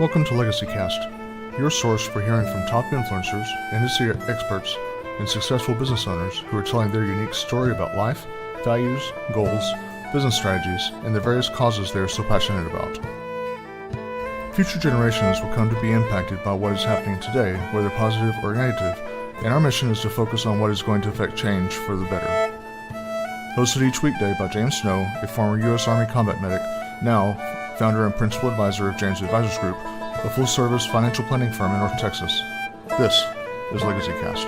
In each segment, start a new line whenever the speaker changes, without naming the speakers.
Welcome to Legacy Cast, your source for hearing from top influencers, industry experts, and successful business owners who are telling their unique story about life, values, goals, business strategies, and the various causes they are so passionate about. Future generations will come to be impacted by what is happening today, whether positive or negative, and our mission is to focus on what is going to affect change for the better. Hosted each weekday by James Snow, a former U.S. Army combat medic, now founder and principal advisor of James Advisors Group, a full-service financial planning firm in North Texas. This is Legacy Cast.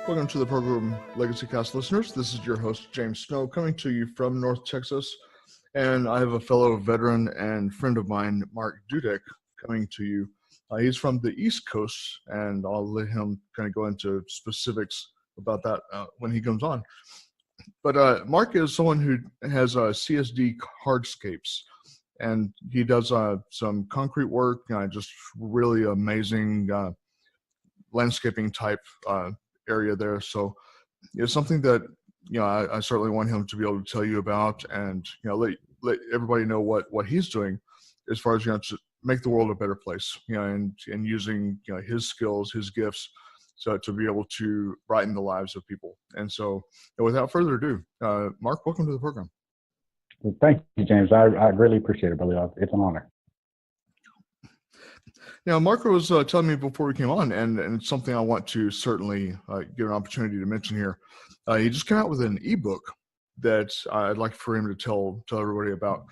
Welcome to the program, Legacy Cast listeners. This is your host, James Snow, coming to you from North Texas. And I have a fellow veteran and friend of mine, Mark Dudek, coming to you. He's from the East Coast, and I'll let him kind of go into specifics about that when he comes on. But Mark is someone who has CSD Hardscapes, and he does some concrete work, just really amazing landscaping type area there. So it's something that I certainly want him to be able to tell you about, and let everybody know what he's doing as far as to make the world a better place, and using his skills, his gifts, so to be able to brighten the lives of people. And so, without further ado, Mark, welcome to the program.
Well, thank you, James. I really appreciate it, brother. It's an honor.
Now, Mark was telling me before we came on, and it's something I want to certainly give an opportunity to mention here. He just came out with an ebook that I'd like for him to tell everybody about,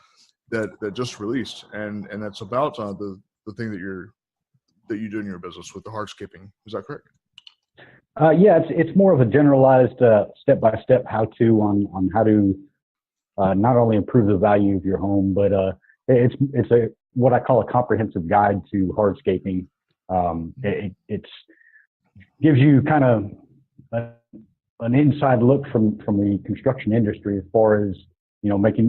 that just released, and that's about the thing that you do in your business with the hardscaping. Is that correct?
Yeah, it's more of a generalized step-by-step how-to on how to not only improve the value of your home, but it's a what I call a comprehensive guide to hardscaping. It gives you kind of an inside look from the construction industry as far as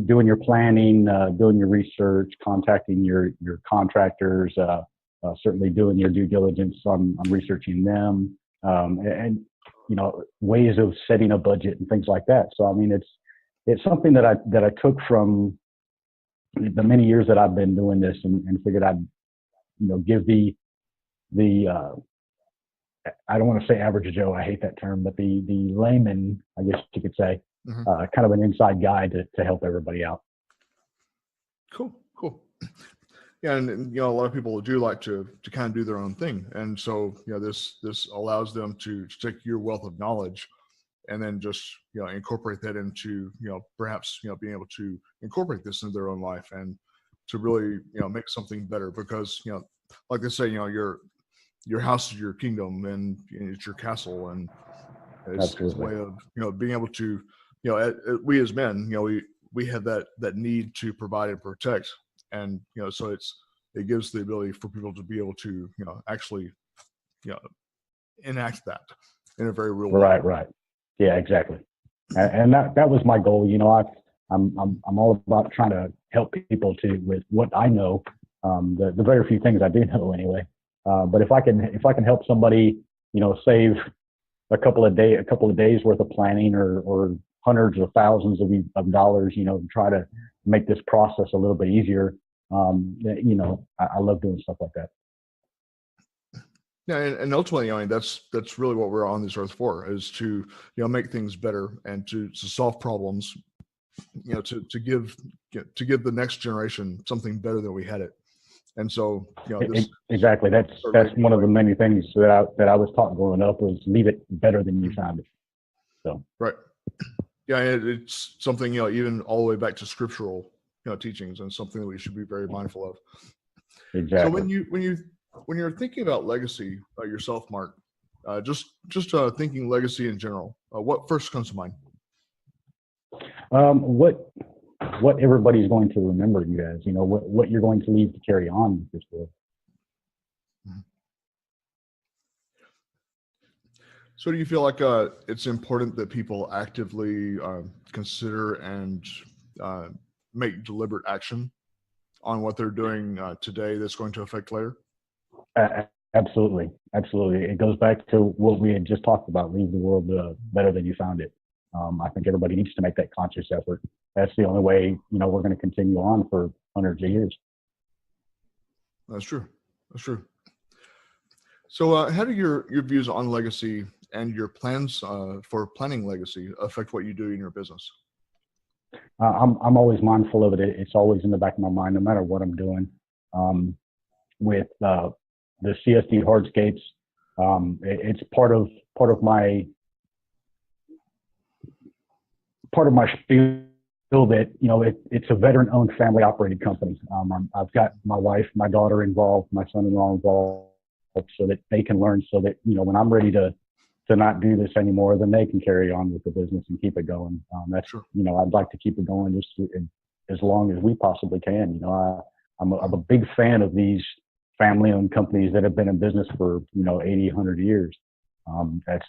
doing your planning, doing your research, contacting your contractors, certainly doing your due diligence on researching them, and ways of setting a budget and things like that. So I mean, it's something that I took from the many years that I've been doing this, and figured I'd give the I don't want to say average Joe, I hate that term, but the layman, I guess you could say, kind of an inside guide to help everybody out.
Cool. Yeah, and a lot of people do like to kind of do their own thing, and so this allows them to take your wealth of knowledge and then just incorporate that into perhaps being able to incorporate this into their own life and to really make something better, because like they say, your house is your kingdom, and it's your castle, and it's a way of being able to we as men we have that need to provide and protect, and so it gives the ability for people to be able to actually enact that in a very real way.
Right. Yeah, exactly. And that was my goal. I'm all about trying to help people with what I know, the very few things I do know anyway. But if I can help somebody, save a couple of days worth of planning, or hundreds of thousands of dollars, try to make this process a little bit easier. I love doing stuff like that.
Yeah, and ultimately, that's really what we're on this earth for, is to make things better and to solve problems, to give the next generation something better than we had it. And so
exactly, that's one of the many things that I was taught growing up, was leave it better than you found it. So
right, yeah, it's something even all the way back to scriptural teachings, and something that we should be very mindful of.
Exactly.
So when you're thinking about legacy yourself, Mark, just thinking legacy in general, what first comes to mind?
What everybody's going to remember you as, what you're going to leave to carry on with this world.
So do you feel like it's important that people actively consider and make deliberate action on what they're doing today that's going to affect later?
Absolutely. Absolutely. It goes back to what we had just talked about, leave the world better than you found it. I think everybody needs to make that conscious effort. That's the only way, we're going to continue on for hundreds of years.
That's true. That's true. So how do your views on legacy and your plans for planning legacy affect what you do in your business?
I'm always mindful of it. It's always in the back of my mind, no matter what I'm doing. With the CSD Hardscapes, it's part of my spiel that it's a veteran-owned, family-operated company. I've got my wife, my daughter involved, my son-in-law involved, so that they can learn. So that when I'm ready to not do this anymore, then they can carry on with the business and keep it going. That's
Sure.
I'd like to keep it going just as long as we possibly can. I'm a big fan of these family-owned companies that have been in business for 80, 100 years. That's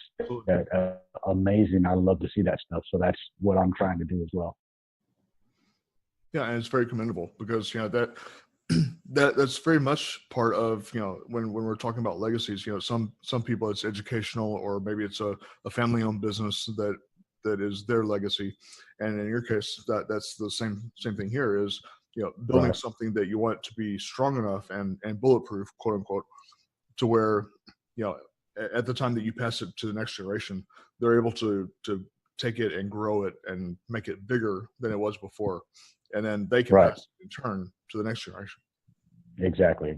amazing. I love to see that stuff. So that's what I'm trying to do as well.
Yeah, and it's very commendable because that's very much part of when we're talking about legacies. Some people it's educational, or maybe it's a family-owned business that is their legacy, and in your case that's the same thing here is building
Right.
something that you want to be strong enough and bulletproof, quote unquote, to where at the time that you pass it to the next generation, they're able to take it and grow it and make it bigger than it was before, and then they can
Right.
pass it in turn to the next generation.
Exactly.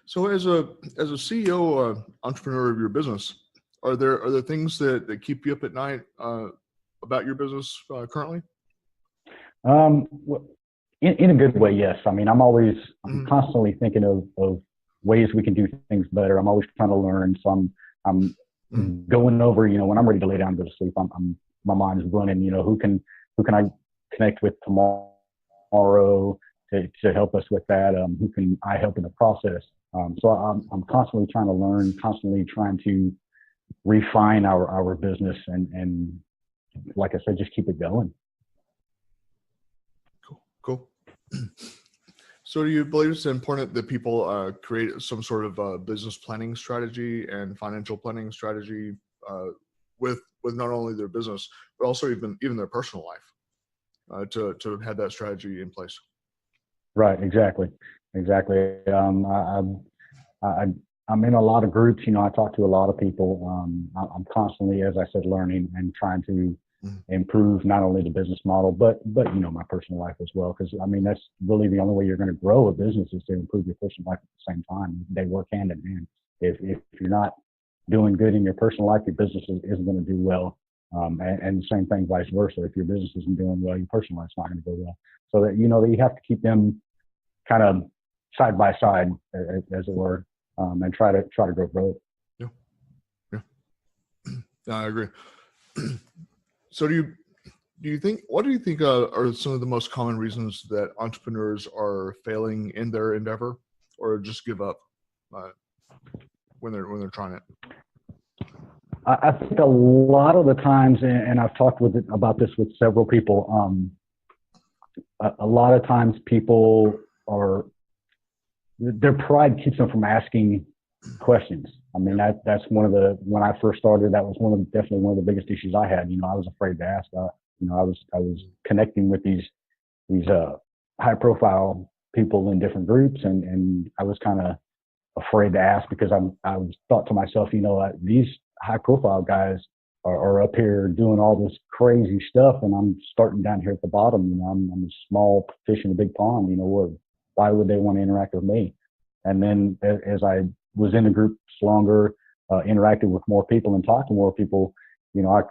So as a CEO, entrepreneur of your business, are there things that keep you up at night about your business currently?
Well, in a good way, yes. I mean, I'm constantly thinking of ways we can do things better. I'm always trying to learn. So I'm going over, when I'm ready to lay down and go to sleep, my mind is running, who can I connect with tomorrow to help us with that? Who can I help in the process? So I'm constantly trying to learn, constantly trying to refine our business and like I said, just keep it going.
Cool. So do you believe it's important that people create some sort of business planning strategy and financial planning strategy with not only their business, but also even their personal life to have that strategy in place?
Right. Exactly. I'm in a lot of groups. I talk to a lot of people. I'm constantly, as I said, learning and trying to improve not only the business model, but my personal life as well. Because I mean, that's really the only way you're going to grow a business is to improve your personal life at the same time. They work hand in hand. If you're not doing good in your personal life, your business isn't going to do well. And the same thing, vice versa. If your business isn't doing well, your personal life's not going to go well. So that that you have to keep them kind of side by side, as it were, and try to grow it.
Yeah. I agree. So what do you think are some of the most common reasons that entrepreneurs are failing in their endeavor or just give up when they're trying it?
I think a lot of the times, and I've talked about this with several people, a lot of times people their pride keeps them from asking questions. I mean, that's when I first started, that was definitely one of the biggest issues I had. I was afraid to ask. I was connecting with these high profile people in different groups, and I was kind of afraid to ask because I was thought to myself, these high profile guys are up here doing all this crazy stuff, and I'm starting down here at the bottom. I'm a small fish in a big pond. Why would they want to interact with me? And then as I was in the groups longer, interacted with more people and talked to more people, I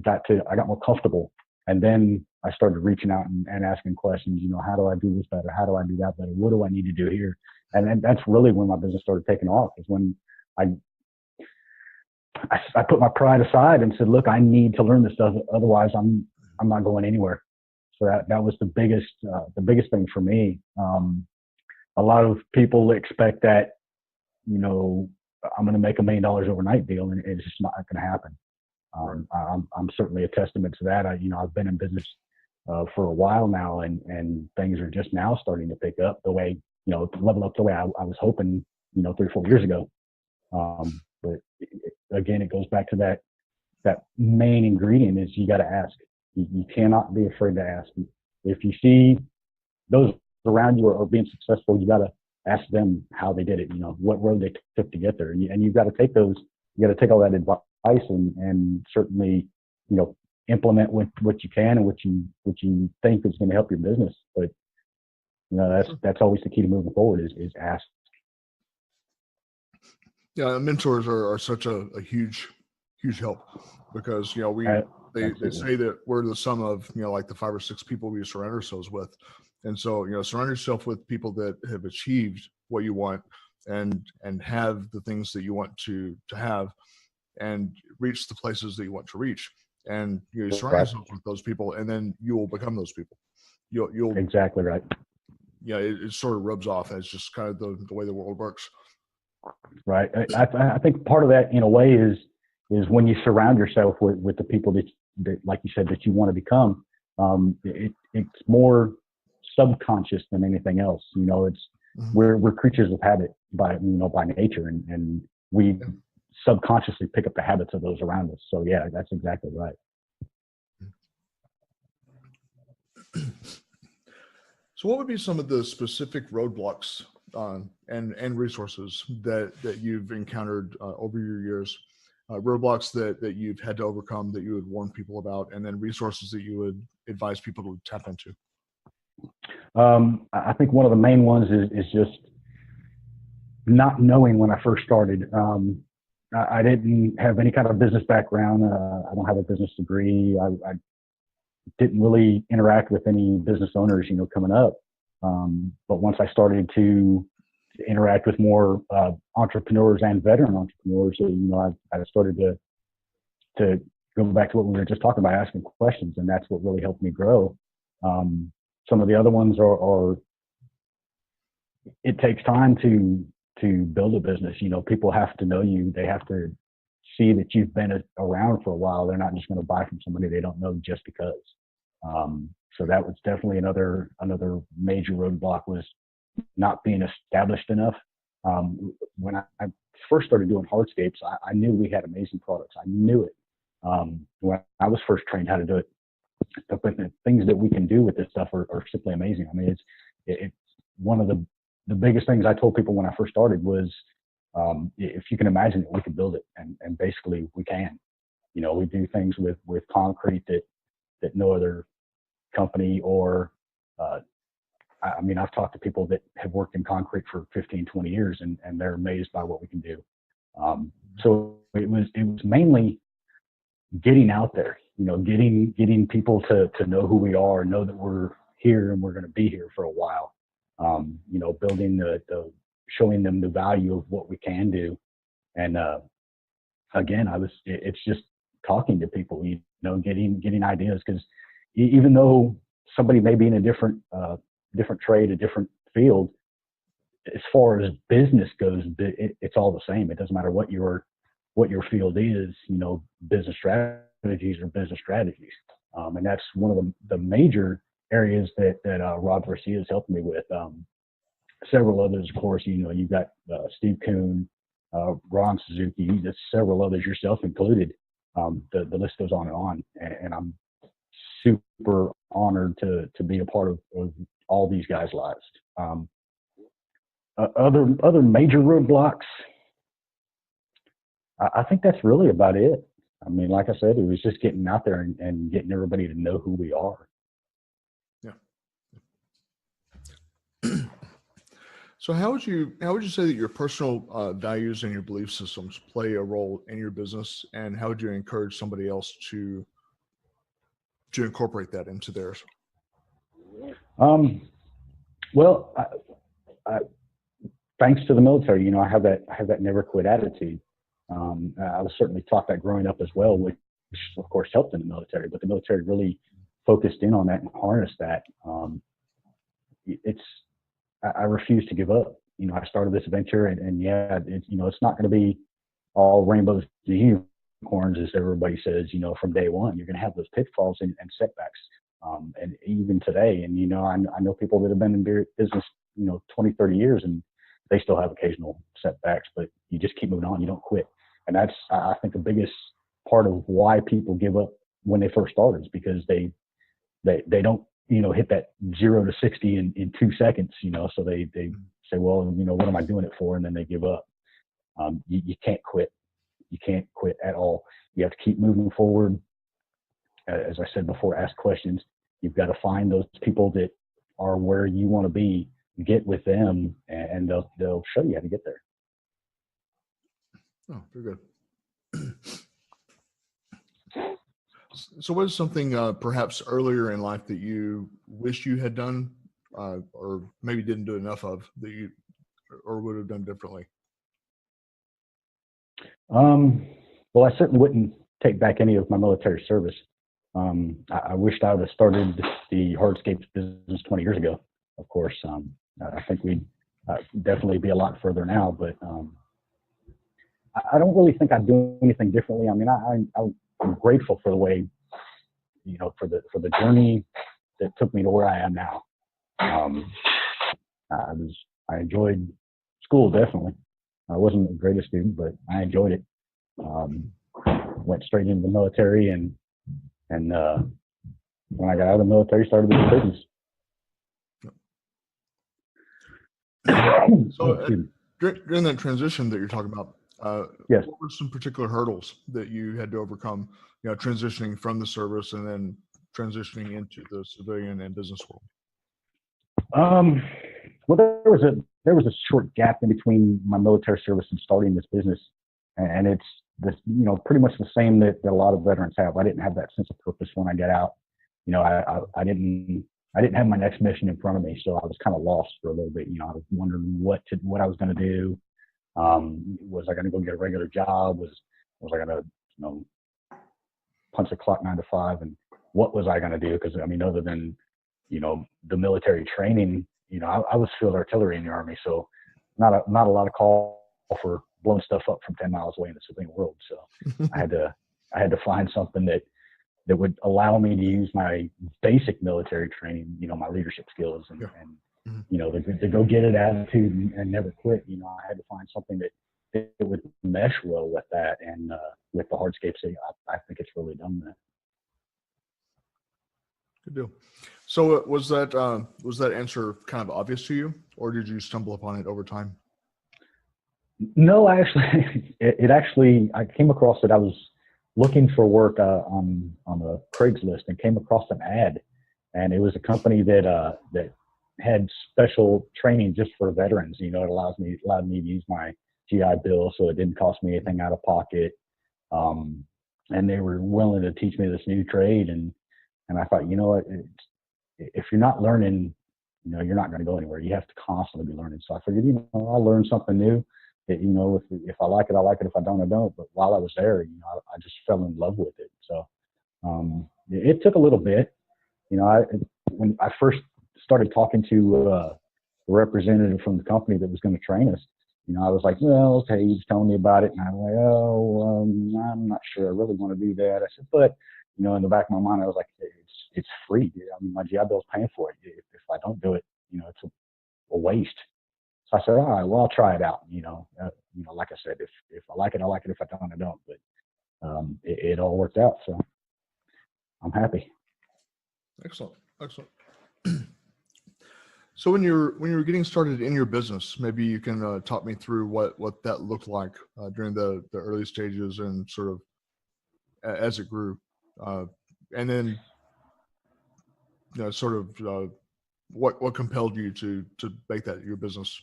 got more comfortable. And then I started reaching out and asking questions, how do I do this better? How do I do that better? What do I need to do here? And then that's really when my business started taking off, is when I put my pride aside and said, look, I need to learn this stuff. Otherwise I'm not going anywhere. So that was the biggest thing for me. A lot of people expect that, I'm going to make $1 million overnight deal, and it's just not going to happen. I'm certainly a testament to that. I've been in business for a while now, and things are just now starting to pick up the way level up the way I was hoping, 3 or 4 years ago. But again, it goes back to that main ingredient is you got to ask. You cannot be afraid to ask. If you see those around you are being successful, you got to ask them how they did it, what road they took to get there. And you've got to take you got to take all that advice and certainly, implement what you can and what you think is going to help your business. But, that's always the key to moving forward is ask.
Yeah. Mentors are such a huge help because, they say that we're the sum of, like the 5 or 6 people we surround ourselves with. And so, surround yourself with people that have achieved what you want and have the things that you want to have and reach the places that you want to reach. And you surround yourself with those people, and then you will become those people. You'll
exactly right.
Yeah, it sort of rubs off as just kind of the way the world works.
Right. I think part of that, in a way, is when you surround yourself with the people that, like you said, that you want to become. It's more subconscious than anything else. It's we're creatures of habit by nature, and we subconsciously pick up the habits of those around us. So yeah, that's exactly right.
So what would be some of the specific roadblocks and resources that you've encountered over your years, roadblocks that you've had to overcome that you would warn people about, and then resources that you would advise people to tap into?
I think one of the main ones is just not knowing when I first started. I didn't have any kind of business background. I don't have a business degree. I didn't really interact with any business owners, coming up. But once I started to interact with more entrepreneurs and veteran entrepreneurs, I started to go back to what we were just talking about, asking questions, and that's what really helped me grow. Some of the other ones are it takes time to build a business. People have to know you. They have to see that you've been around for a while. They're not just going to buy from somebody they don't know just because. So that was definitely another major roadblock, was not being established enough. When I first started doing hardscapes, I knew we had amazing products. I knew it. When I was first trained how to do it, but the things that we can do with this stuff are simply amazing. I mean, it's one of the biggest things I told people when I first started was, if you can imagine it, we could build it, and basically we can. We do things with concrete that no other company or, I've talked to people that have worked in concrete for 15, 20 years, and they're amazed by what we can do. So it was mainly getting out there, getting people to know who we are, know that we're here and we're going to be here for a while. Building showing them the value of what we can do. And, again, it's just talking to people, getting ideas, because even though somebody may be in a different trade, a different field, as far as business goes, it's all the same. It doesn't matter what your field is, business strategies are business strategies. And that's one of the major areas that Rod Garcia has helped me with. Several others, of course, you've got Steve Kuhn, Ron Suzuki, there's several others, yourself included. The list goes on, and I'm super honored to be a part of all these guys' lives. Other major roadblocks, I think that's really about it. I mean, like I said, it was just getting out there and getting everybody to know who we are.
Yeah. So how would you say that your personal values and your belief systems play a role in your business, and how would you encourage somebody else to incorporate that into theirs?
Well, thanks to the military, I have that never quit attitude. I was certainly taught that growing up as well, which of course helped in the military, but the military really focused in on that and harnessed that. I refuse to give up. I started this venture, and yeah, it's not going to be all rainbows and unicorns, as everybody says, from day one. You're going to have those pitfalls and setbacks. And even today, and I know people that have been in business 20, 30 years, and they still have occasional setbacks, but you just keep moving on. You don't quit. And that's, I think, the biggest part of why people give up when they first start is because they don't, hit that 0 to 60 in 2 seconds, so they say, well, what am I doing it for? And then they give up. You can't quit. You can't quit at all. You have to keep moving forward. As I said before, ask questions. You've got to find those people that are where you want to be, get with them, and they'll show you how to get there.
Oh, very good. So what is something perhaps earlier in life that you wish you had done or maybe didn't do enough of that you or would have done differently?
Well, I certainly wouldn't take back any of my military service. I wished I would have started the Hardscapes business 20 years ago. Of course, I think we'd definitely be a lot further now, but I don't really think I'd do anything differently. I mean, I'm grateful for the way, for the journey that took me to where I am now. I enjoyed school, definitely. I wasn't the greatest student, but I enjoyed it. Went straight into the military, and when I got out of the military, started the business.
So during that transition that you're talking about,
yes,
what were some particular hurdles that you had to overcome, transitioning from the service and then transitioning into the civilian and business world?
Well, there was a short gap in between my military service and starting this business, and it's this, pretty much the same that a lot of veterans have. I didn't have that sense of purpose when I got out. I didn't have my next mission in front of me, so I was kind of lost for a little bit. I was wondering what I was going to do. Was I going to go get a regular job? Was I going to, punch the clock 9 to 5? And what was I going to do? Because other than, the military training, I was field artillery in the Army, so not a lot of call for blowing stuff up from 10 miles away in the civilian world. So I had to find something that would allow me to use my basic military training, my leadership skills and the go get it attitude and never quit. I had to find something that would mesh well with that, and with the Hardscapes, I think it's really done that.
Good deal. So was that answer kind of obvious to you, or did you stumble upon it over time?
No, I came across it. I was looking for work on a Craigslist and came across an ad, and it was a company that had special training just for veterans. It allowed me to use my GI Bill, so it didn't cost me anything out of pocket. And they were willing to teach me this new trade, and I thought, if you're not learning, you're not going to go anywhere. You have to constantly be learning. So I figured, I'll learn something new. If I like it, I like it. If I don't, I don't. But while I was there, I just fell in love with it. So it took a little bit. When I first started talking to a representative from the company that was going to train us, I was like, well, okay, he's telling me about it. And I'm like, I'm not sure I really want to do that. I said, but, in the back of my mind, I was like, it's free, dude. My GI Bill's paying for it. If I don't do it, it's a waste. So I said, all right, well, I'll try it out. Like I said, if I like it, I like it. If I don't, I don't. But it all worked out. So I'm happy.
Excellent. So when you were getting started in your business, maybe you can talk me through what that looked like during the early stages and sort of as it grew, and then sort of what compelled you to make that your business.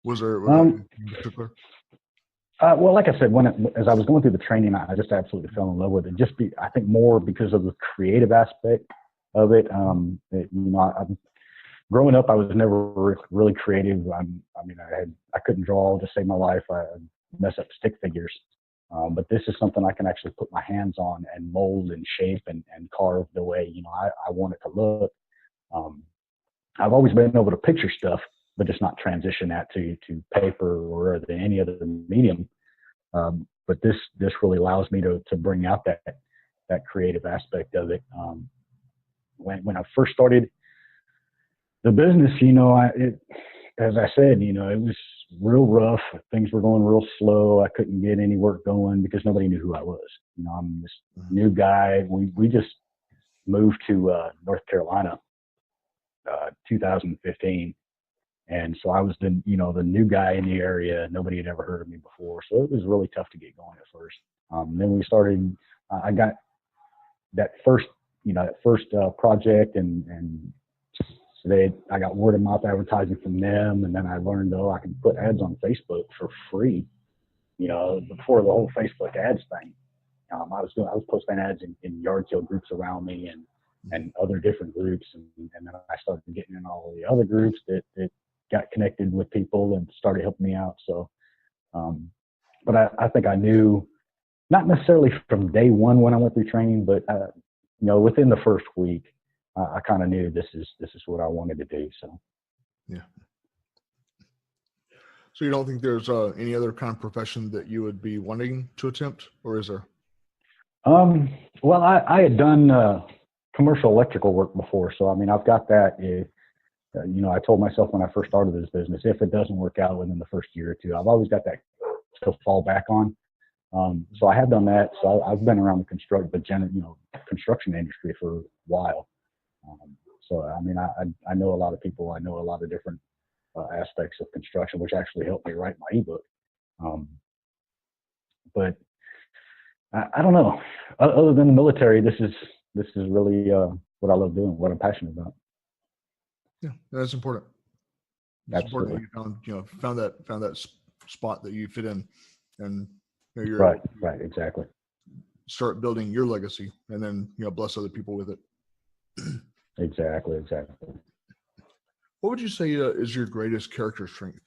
Was there in particular?
Well, like I said, as I was going through the training, I just absolutely fell in love with it. I think more because of the creative aspect of it. Growing up, I was never really creative. I couldn't draw to save my life. I mess up stick figures. But this is something I can actually put my hands on and mold and shape and carve the way I want it to look. I've always been able to picture stuff, but just not transition that to paper or any other medium. But this really allows me to bring out that creative aspect of it. When I first started, The business, as I said, it was real rough. Things were going real slow. I couldn't get any work going because nobody knew who I was. I'm this new guy. We just moved to North Carolina, 2015. And so I was the new guy in the area. Nobody had ever heard of me before. So it was really tough to get going at first. Then we started, I got that first project and so I got word of mouth advertising from them. And then I learned, I can put ads on Facebook for free, before the whole Facebook ads thing. I was posting ads in yard sale groups around me and other different groups. And then I started getting in all the other groups that got connected with people and started helping me out. So, but I think I knew, not necessarily from day one when I went through training, but within the first week, I kind of knew this is what I wanted to do. So,
yeah. So you don't think there's any other kind of profession that you would be wanting to attempt, or is there?
Well, I had done commercial electrical work before, so I mean, I've got that. I told myself when I first started this business, if it doesn't work out within the first year or two, I've always got that to fall back on. So I have done that. So I've been around the construction industry for a while. So I mean, I know a lot of people. I know a lot of different aspects of construction, which actually helped me write my ebook. But I don't know. Other than the military, this is really what I love doing, what I'm passionate about.
Yeah, that's important. It's important that you found that spot that you fit in, and you're
right, exactly.
Start building your legacy, and then bless other people with it.
Exactly.
What would you say is your greatest character strength?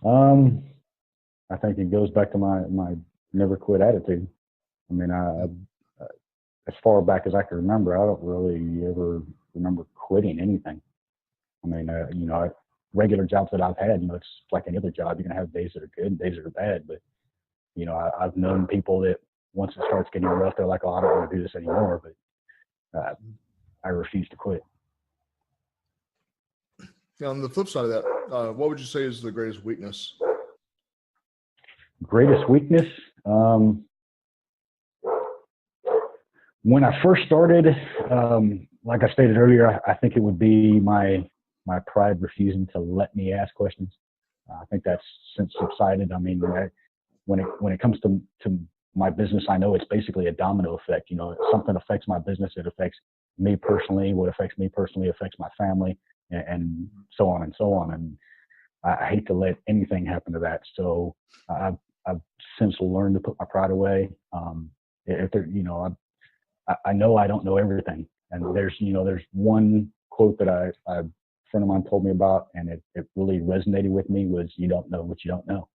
I think it goes back to my never quit attitude. I mean, as far back as I can remember, I don't really ever remember quitting anything. I mean, regular jobs that I've had, it's like any other job. You're gonna have days that are good and days that are bad. But I've known people that once it starts getting rough, they're like, "Oh, I don't want to do this anymore." But I refuse to quit.
Yeah, on the flip side of that, what would you say is the greatest weakness?
Greatest weakness? When I first started, like I stated earlier, I think it would be my pride refusing to let me ask questions. I think that's since subsided. I mean, when it comes to my business, I know it's basically a domino effect. If something affects my business, it affects me personally. What affects me personally affects my family, and so on and so on. And I hate to let anything happen to that. So I've since learned to put my pride away. If there, I know I don't know everything, and there's one quote that a friend of mine told me about, and it really resonated with me. Was you don't know what you don't know.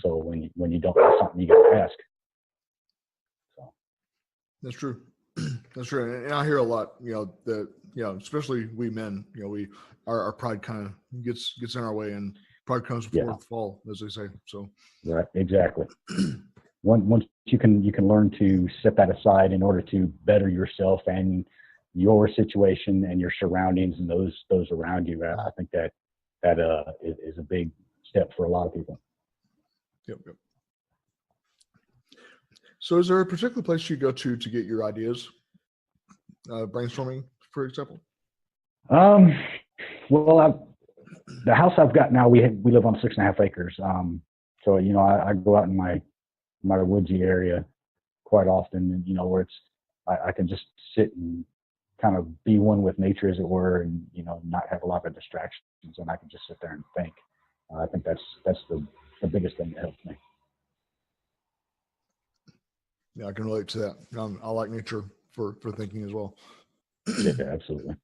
So when you don't know something, you got to ask. So
that's true. That's true, and I hear a lot. That especially we men. Our pride kind of gets in our way, and pride comes before the fall, as they say. So
right, exactly. Once you can learn to set that aside in order to better yourself and your situation and your surroundings and those around you. I think that is a big step for a lot of people.
Yep. So is there a particular place you go to get your ideas? Brainstorming, for example?
Well, the house I've got now, we live on 6.5 acres. So, I go out in my woodsy area quite often, and, where I can just sit and kind of be one with nature, as it were, and, not have a lot of distractions, and I can just sit there and think. I think that's the biggest thing that helps me.
Yeah, I can relate to that. I like nature for thinking as well.
Yeah, absolutely.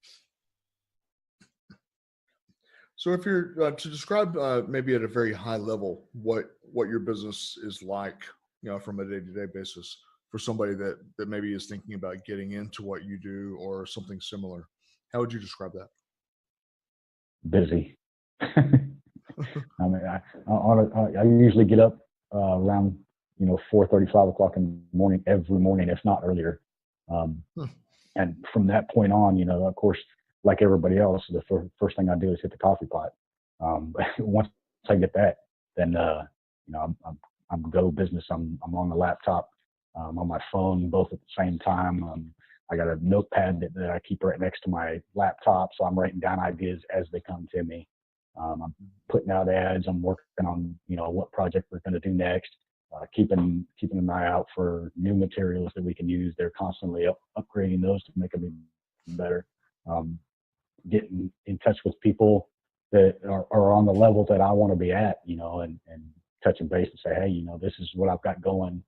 So if you're to describe maybe at a very high level what your business is like, from a day-to-day basis for somebody that maybe is thinking about getting into what you do or something similar, how would you describe that?
Busy. I mean, I usually get up around 4:30, 5 o'clock in the morning every morning, if not earlier. And from that point on, of course, like everybody else, the first thing I do is hit the coffee pot. But once I get that, then I'm go business. I'm on the laptop, on my phone, both at the same time. I got a notepad that I keep right next to my laptop, so I'm writing down ideas as they come to me. I'm putting out ads. I'm working on what project we're going to do next. Keeping an eye out for new materials that we can use. They're constantly upgrading those to make them even better. Getting in touch with people that are on the level that I want to be at, and touching base and say, hey, this is what I've got going.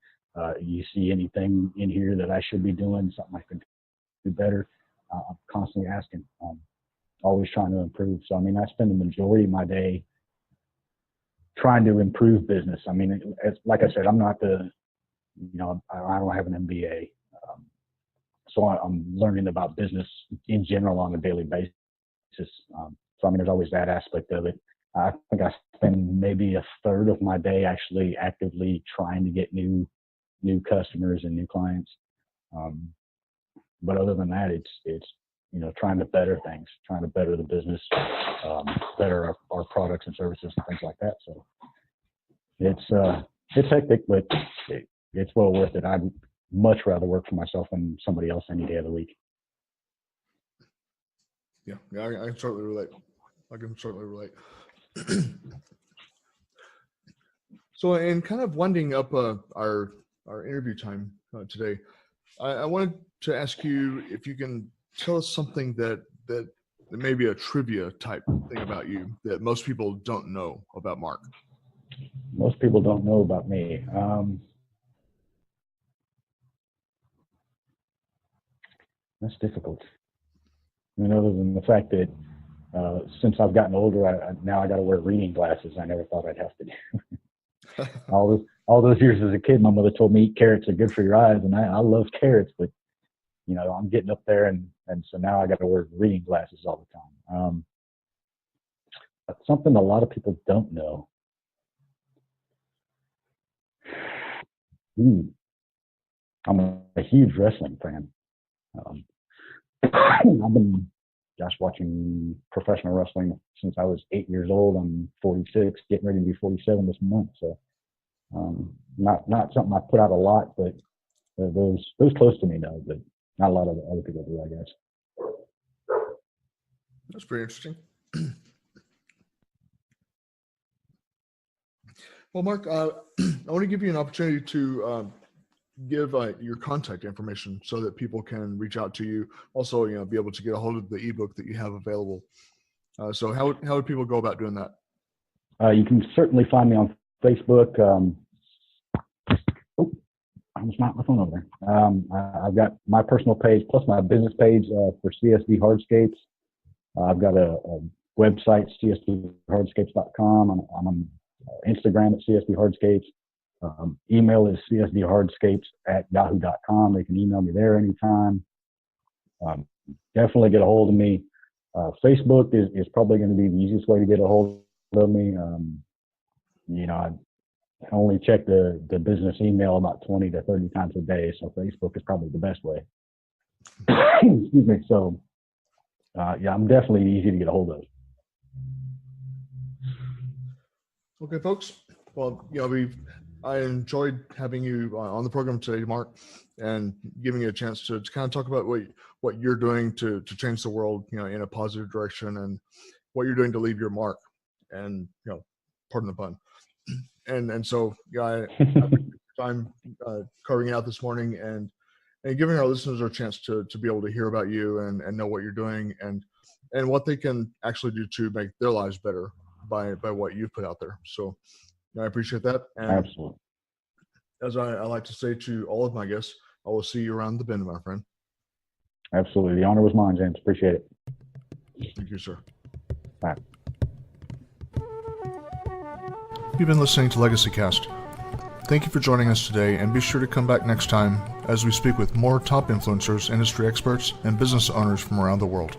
You see anything in here that I should be doing, something I could do better? I'm constantly asking, always trying to improve. So, I spend the majority of my day trying to improve business. Like I said, I'm not I don't have an MBA. So I'm learning about business in general on a daily basis. So there's always that aspect of it. I think I spend maybe a third of my day actually actively trying to get new customers and new clients. But other than that, it's trying to better things, trying to better the business, better our products and services and things like that. So it's hectic, but it's well worth it. I'd much rather work for myself than somebody else any day of the week.
Yeah, I can certainly relate. So, in kind of winding up our interview time today, I wanted to ask you if you can tell us something that may be a trivia type thing about you that most people don't know about Mark.
Most people don't know about me. That's difficult. Other than the fact that since I've gotten older, now I got to wear reading glasses. I never thought I'd have to do. all those years as a kid, my mother told me eat carrots are good for your eyes, and I love carrots, but I'm getting up there, and so now I got to wear reading glasses all the time. But something a lot of people don't know. I'm a huge wrestling fan. I've been watching professional wrestling since I was 8 years old. I'm 46, getting ready to be 47 this month. So not something I put out a lot, but those close to me know, but not a lot of other people do, I guess.
That's pretty interesting. Well, Mark, I want to give you an opportunity to give your contact information so that people can reach out to you. Also, be able to get a hold of the ebook that you have available. So how would people go about doing that?
You can certainly find me on Facebook. I almost knocked my phone over there. I've got my personal page plus my business page for CSD Hardscapes. I've got a website, csdhardscapes.com. I'm on Instagram at CSD Hardscapes. Email is csdhardscapes@yahoo.com. They can email me there anytime. Definitely get a hold of me. Facebook is probably going to be the easiest way to get a hold of me. I only check the business email about 20 to 30 times a day, so Facebook is probably the best way. Excuse me. So, I'm definitely easy to get a hold of.
Okay, folks. Well, I enjoyed having you on the program today, Mark, and giving you a chance to kind of talk about what you're doing to change the world, in a positive direction, and what you're doing to leave your mark. And pardon the pun. And so, I had time carving it out this morning and giving our listeners a chance to be able to hear about you and know what you're doing and what they can actually do to make their lives better by what you've put out there. So I appreciate that. And
absolutely.
As I like to say to all of my guests, I will see you around the bend, my friend.
Absolutely. The honor was mine, James. Appreciate it.
Thank you, sir.
Bye.
You've been listening to Legacy Cast. Thank you for joining us today, and be sure to come back next time as we speak with more top influencers, industry experts, and business owners from around the world.